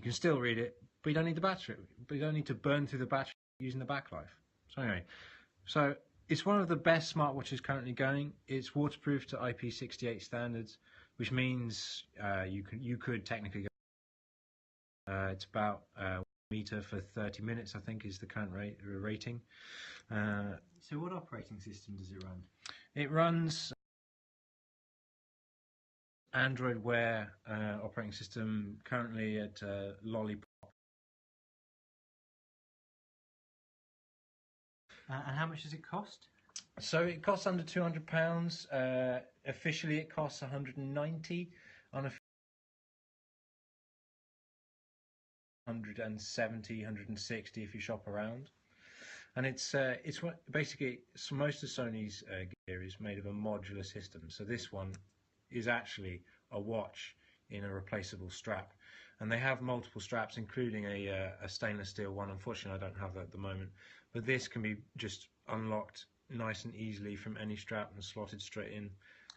can still read it, but you don't need the battery. But you don't need to burn through the battery using the backlight. So anyway, so it's one of the best smartwatches currently going. It's waterproof to IP68 standards, which means you could technically go. It's about 1 meter for 30 minutes, I think, is the current rating. So what operating system does it run? It runs Android Wear operating system, currently at Lollipop. And how much does it cost? So it costs under £200. Officially, it costs 190. On 170, 160 if you shop around. And it's basically most of Sony's gear is made of a modular system. So this one is actually a watch in a replaceable strap, and they have multiple straps, including a stainless steel one. Unfortunately, I don't have that at the moment, but this can be just unlocked nice and easily from any strap and slotted straight in.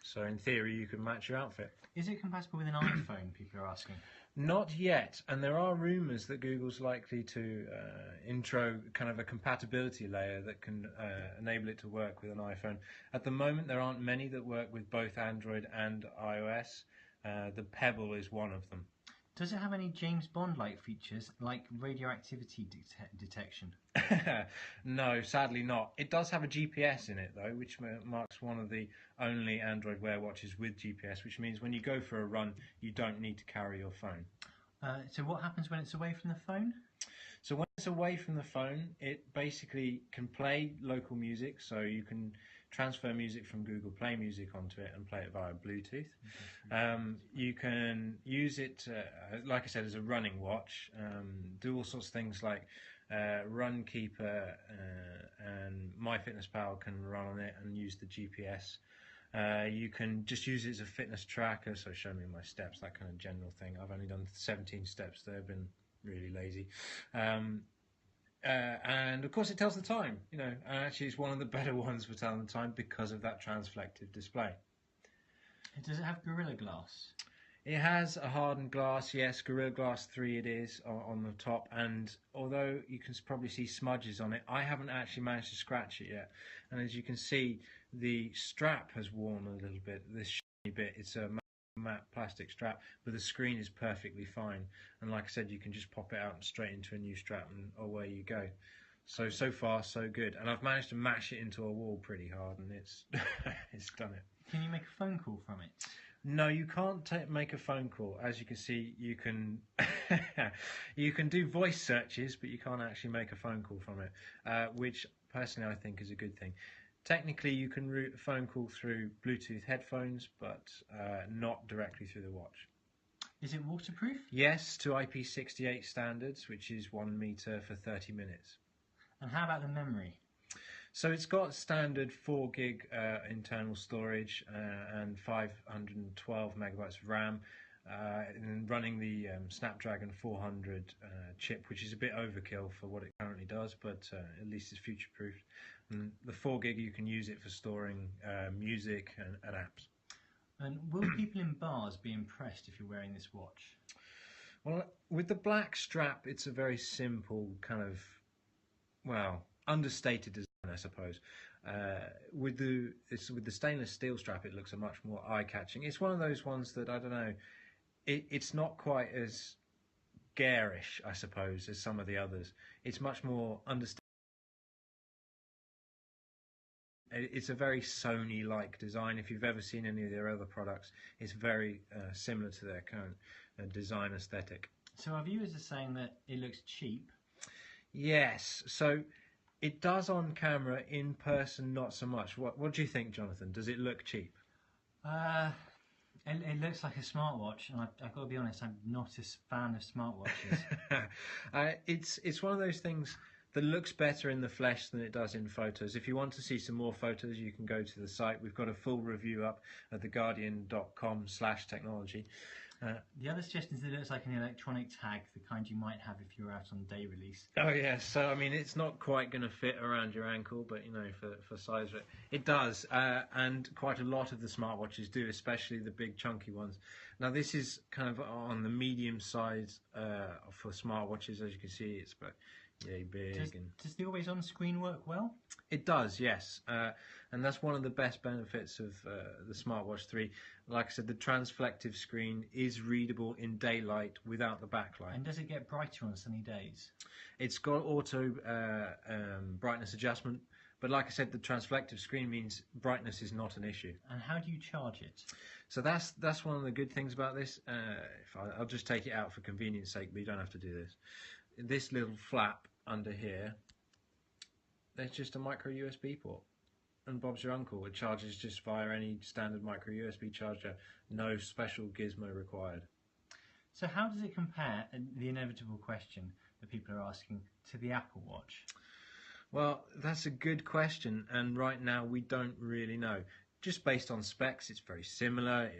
So in theory, you can match your outfit. Is it compatible with an iPhone? People are asking. Not yet, and there are rumours that Google's likely to intro kind of a compatibility layer that can enable it to work with an iPhone. At the moment, there aren't many that work with both Android and iOS. The Pebble is one of them. Does it have any James Bond-like features, like radioactivity detection? No, sadly not. It does have a GPS in it, though, which marks one of the only Android Wear watches with GPS, which means when you go for a run, you don't need to carry your phone. So what happens when it's away from the phone? So when it's away from the phone, it basically can play local music, so you can transfer music from Google Play Music onto it and play it via Bluetooth. You can use it, like I said, as a running watch, do all sorts of things like Runkeeper and MyFitnessPal can run on it and use the GPS. You can just use it as a fitness tracker, so show me my steps, that kind of general thing. I've only done 17 steps there, been really lazy. And of course it tells the time, and actually it's one of the better ones for telling the time because of that transflective display. Does it have Gorilla Glass? It has a hardened glass, yes, Gorilla Glass 3 it is on the top, and although you can probably see smudges on it, I haven't actually managed to scratch it yet. And as you can see, the strap has worn a little bit, this shiny bit, it's a matte plastic strap, but the screen is perfectly fine, and like I said, you can just pop it out and straight into a new strap and away you go. So far so good, and I've managed to mash it into a wall pretty hard, and it's it's done it. Can you make a phone call from it? No, you can't make a phone call. As you can see, you can you can do voice searches, but you can't actually make a phone call from it, which personally I think is a good thing. Technically, you can route a phone call through Bluetooth headphones, but not directly through the watch. Is it waterproof? Yes, to IP68 standards, which is 1 meter for 30 minutes. And how about the memory? So it's got standard 4 gig internal storage and 512 megabytes of RAM, and running the Snapdragon 400 chip, which is a bit overkill for what it currently does, but at least it's future-proofed. And the 4 gig, you can use it for storing music and apps. And will people in bars be impressed if you're wearing this watch? Well, with the black strap, it's a very simple kind of, well, understated design, I suppose. With the stainless steel strap, it looks a much more eye-catching. It's one of those ones that, I don't know, it's not quite as garish, I suppose, as some of the others. It's much more understated. It's a very Sony-like design. If you've ever seen any of their other products, it's very similar to their current design aesthetic. So our viewers are saying that it looks cheap. Yes, so it does on camera. In person, not so much. What do you think, Jonathan? Does it look cheap? It looks like a smartwatch, and I've got to be honest, I'm not a fan of smartwatches. It's one of those things that looks better in the flesh than it does in photos. If you want to see some more photos, you can go to the site. We've got a full review up at theguardian.com/technology. The other suggestion is it looks like an electronic tag, the kind you might have if you were out on day release. Oh yeah, so I mean it's not quite going to fit around your ankle, but you know for size it does, and quite a lot of the smartwatches do, especially the big chunky ones. Now this is kind of on the medium size for smartwatches, as you can see, it's about yay big. Does the always on screen work well? It does, yes, and that's one of the best benefits of the SmartWatch 3. Like I said, the transflective screen is readable in daylight without the backlight. And does it get brighter on sunny days? It's got auto brightness adjustment, but like I said, the transflective screen means brightness is not an issue. And how do you charge it? So that's one of the good things about this. I'll just take it out for convenience sake, but you don't have to do this. This little flap under here, there's just a micro USB port, and Bob's your uncle. It charges just via any standard micro USB charger, no special gizmo required. So how does it compare, the inevitable question that people are asking, to the Apple Watch? Well, that's a good question, and right now we don't really know. Just based on specs, it's very similar.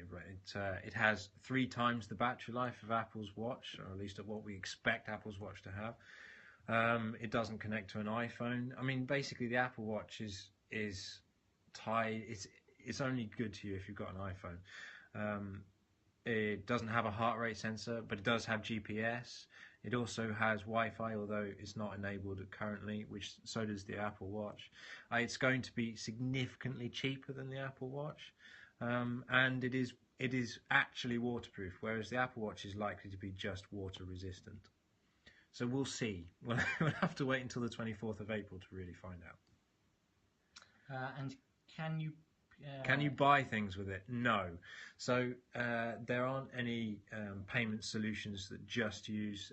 It has 3 times the battery life of Apple's watch, or at least of what we expect Apple's watch to have. It doesn't connect to an iPhone. I mean, basically, the Apple Watch is tied. It's only good to you if you've got an iPhone. It doesn't have a heart rate sensor, but it does have GPS. It also has Wi-Fi, although it's not enabled currently, which so does the Apple Watch. It's going to be significantly cheaper than the Apple Watch, and it is actually waterproof, whereas the Apple Watch is likely to be just water resistant. So we'll see. We'll have to wait until the 24th of April to really find out. And can you... Can you buy things with it? No. So there aren't any payment solutions that just use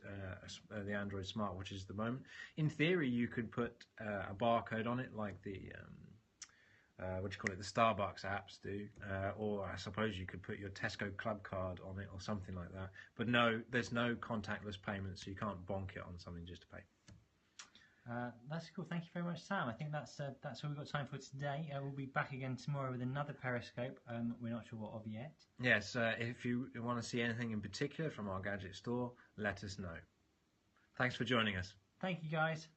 the Android smartwatches at the moment. In theory, you could put a barcode on it, like the the Starbucks apps do, or I suppose you could put your Tesco Club card on it or something like that. But no, there's no contactless payment, so you can't bonk it on something just to pay. That's cool. Thank you very much, Sam. I think that's all we've got time for today. We'll be back again tomorrow with another Periscope. We're not sure what of yet. Yes, if you want to see anything in particular from our gadget store, let us know. Thanks for joining us. Thank you, guys.